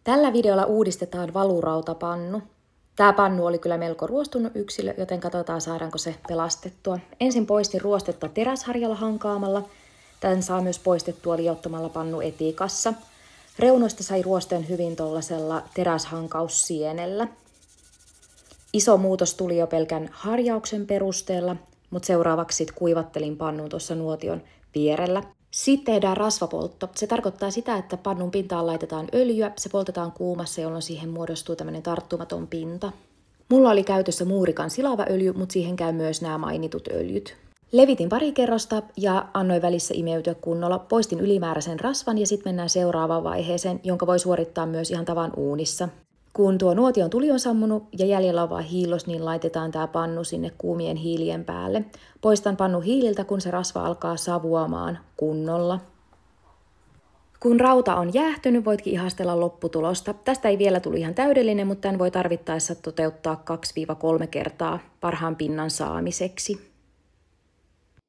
Tällä videolla uudistetaan valurautapannu. Tämä pannu oli kyllä melko ruostunut yksilö, joten katsotaan saadaanko se pelastettua. Ensin poistin ruostetta teräsharjalla hankaamalla. Tän saa myös poistettua liottamalla pannu etikassa. Reunoista sai ruosteen hyvin tuollaisella teräshankaussienellä. Iso muutos tuli jo pelkän harjauksen perusteella, mutta seuraavaksi sit kuivattelin pannun tuossa nuotion vierellä. Sitten tehdään rasvapoltto. Se tarkoittaa sitä, että pannun pintaan laitetaan öljyä, se poltetaan kuumassa, jolloin siihen muodostuu tämmöinen tarttumaton pinta. Mulla oli käytössä muurikan silava öljy, mutta siihen käy myös nämä mainitut öljyt. Levitin pari kerrosta ja annoin välissä imeytyä kunnolla. Poistin ylimääräisen rasvan ja sitten mennään seuraavaan vaiheeseen, jonka voi suorittaa myös ihan tavan uunissa. Kun tuo nuotion tuli on sammunut ja jäljellä on vaan hiillos, niin laitetaan tämä pannu sinne kuumien hiilien päälle. Poistan pannu hiililtä, kun se rasva alkaa savuamaan kunnolla. Kun rauta on jäähtynyt, voitkin ihastella lopputulosta. Tästä ei vielä tule ihan täydellinen, mutta tämän voi tarvittaessa toteuttaa 2-3 kertaa parhaan pinnan saamiseksi.